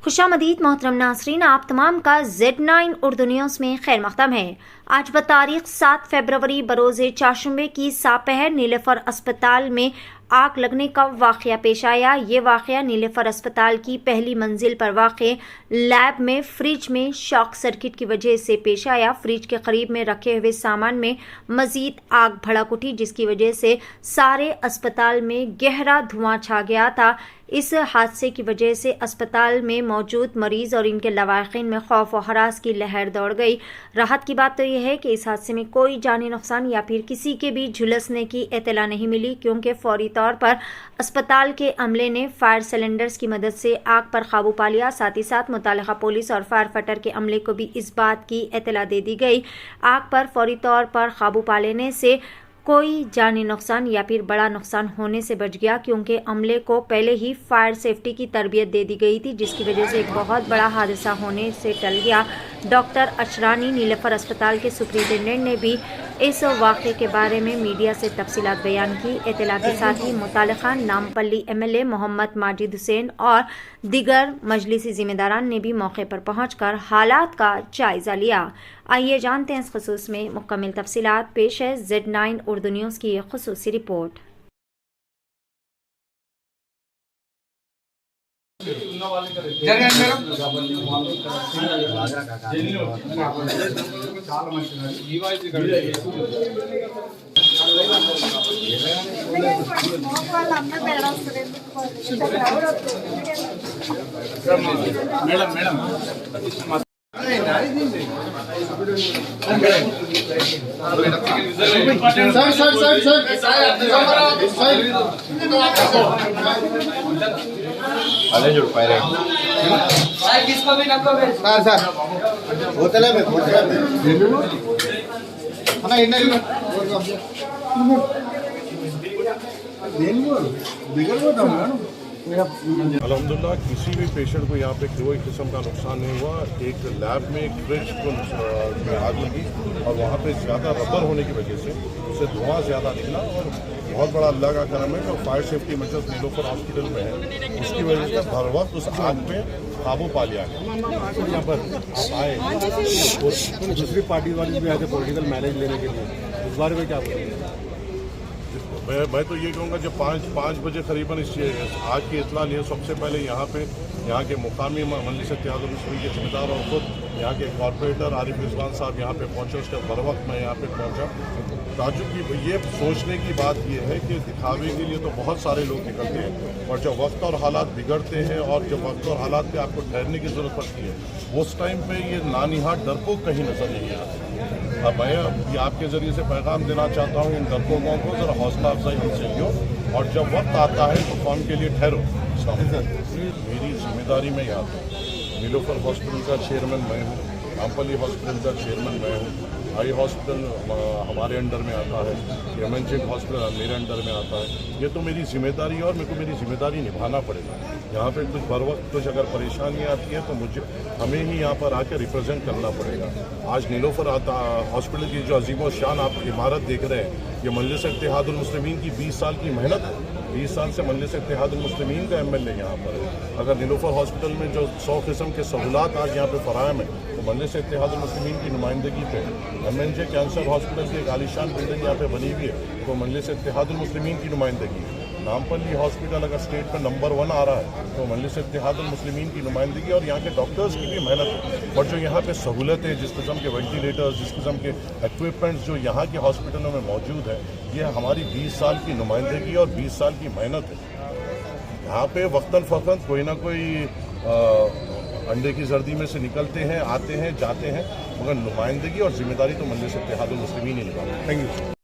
खुशामदीद मोहतरम नासरीन, आप तमाम का Z9 उर्दू न्यूज़ में खैर मकदम है। आज बतारीख 7 फरवरी बरोज़े चाशुंबे की सापहर नीलेफर अस्पताल में आग लगने का वाक़या पेश आया। ये वाक़या नीलेफर अस्पताल की पहली मंजिल पर वाक़े लैब में फ्रिज में शॉक सर्किट की वजह से पेश आया। फ्रिज के करीब में रखे हुए सामान में मजीद आग भड़क उठी, जिसकी वजह से सारे अस्पताल में गहरा धुआं छा गया था। इस हादसे की वजह से अस्पताल में मौजूद मरीज और इनके लवाकिन में खौफ और हरास की लहर दौड़ गई। राहत की बात तो यह है कि इस हादसे में कोई जानी नुकसान या फिर किसी के भी झुलसने की इत्तला नहीं मिली, क्योंकि फौरी तौर पर अस्पताल के अमले ने फायर सिलेंडर्स की मदद से आग पर काबू पा लिया। साथ ही साथ मुतालिका पुलिस और फायर फाइटर के अमले को भी इस बात की इत्तला दे दी गई। आग पर फौरी तौर पर काबू पा लेने से कोई जानी नुकसान या फिर बड़ा नुकसान होने से बच गया, क्योंकि अमले को पहले ही फायर सेफ्टी की तरबियत दे दी गई थी, जिसकी वजह से एक बहुत बड़ा हादसा होने से टल गया। डॉक्टर अशरानी नीलेफर अस्पताल के सुपरिटेंडेंट ने भी इस वाक़े के बारे में मीडिया से तफसीलात बयान की। इत्तला के साथ ही मुतालिका नामपल्ली MLA मोहम्मद माजिद हुसैन और दीगर मजलिसी जिम्मेदारान ने भी मौके पर पहुंचकर हालात का जायजा लिया। आइए जानते हैं इस खुसूस में मुकम्मल तफसीलात। पेश है Z9 उर्दू न्यूज़ की एक खुसूसी रिपोर्ट। अरे जुड़ पाए किसको भी नको बे सर होटल में ना इन्हें अल्हम्दुलिल्लाह किसी भी पेशेंट को यहाँ पे कोई किस्म का नुकसान नहीं हुआ। एक लैब में एक फ्रिज को आग लगी और वहाँ पे ज़्यादा रबर होने की वजह से उससे धुआं ज़्यादा निकला और बहुत बड़ा अल्लाह का करम है कि fire safety measures Niloufer hospital में है, उसकी वजह से हर वक्त उस आग पे काबू पा लिया गया। यहाँ पर आप आए और दूसरी पार्टी वाले भी आए थे पॉलिटिकल मैनेज लेने के लिए, इस बारे में क्या बोलेंगे? मैं तो ये कहूँगा जब 5 बजे करीबन इस आग की इतला ली है, सबसे पहले यहाँ के मुकामी मजलिस इत्तेहादुल मुस्लिमीन के जिम्मेदार और खुद यहाँ के कॉरपोरेटर आरिफ रिजवान साहब यहाँ पे पहुँचे। उसके बर वक्त मैं यहाँ पे पहुँचा। ताजुब की ये सोचने की बात ये है कि दिखावे के लिए तो बहुत सारे लोग निकलते हैं, और जब वक्त और हालात बिगड़ते हैं और जब वक्त और हालात पे आपको ठहरने की ज़रूरत पड़ती है, उस टाइम पे ये नानिहात डरपोक कहीं नजर नहीं आता। अब मैं आपके ज़रिए से पैगाम देना चाहता हूँ इन डरपोकों को, ज़रा हौसला अफजाई हमसे हो, और जब वक्त आता है तो कौम के लिए ठहरो। मेरी जिम्मेदारी में यहाँ नीलोफर हॉस्पिटल का चेयरमैन मैं हूँ, नामपल्ली हॉस्पिटल का चेयरमैन मैं हूँ, आई हॉस्पिटल हमारे अंडर में आता है, MNJ हॉस्पिटल मेरे अंडर में आता है। ये तो मेरी जिम्मेदारी है और मेरे को मेरी जिम्मेदारी निभाना पड़ेगा। यहाँ पे कुछ बर वक्त कुछ अगर परेशानी आती है तो हमें ही यहाँ पर आकर रिप्रेजेंट करना पड़ेगा। आज नीलोफर हॉस्पिटल की जो अजीम शान आप इमारत देख रहे हैं, ये मजलिस इत्तेहादुल मुस्लिमीन की 20 साल की मेहनत है। 20 साल से मजलिस इत्तेहादुल मुस्लिमीन का MLA यहाँ पर है। अगर नीलोफर हॉस्पिटल में जो 100 किस्म के सहूलत आज यहाँ पे फराहम है, तो मजलिस इत्तेहादुल मुस्लिमीन की नुमाइंदगी पे MNJ कैंसर हॉस्पिटल की एक आलीशान बिल्डिंग यहाँ पे बनी हुई है, तो मजलिस इत्तेहादुल मुस्लिमीन की नुमाइंदगी है। नामपल्ली हॉस्पिटल अगर स्टेट पर नंबर 1 आ रहा है तो मजलिस इत्तेहादुल मुस्लिमीन की नुमाइंदगी और यहाँ के डॉक्टर्स की भी मेहनत है। और जो यहाँ पे सहूलतें, जिस किस्म के वेंटिलेटर्स, जिस किस्म के इक्विपमेंट्स जो यहाँ के हॉस्पिटलों में मौजूद है, ये हमारी 20 साल की नुमाइंदगी और 20 साल की मेहनत है। यहाँ पे वक्तन फ़वक़्त कोई ना कोई अंडे की जर्दी में से निकलते हैं, आते हैं, जाते हैं, मगर नुमाइंदगी और जिम्मेदारी तो मजलिस इत्तेहादुल मुस्लिमीन ही निभाते हैं। Thank you.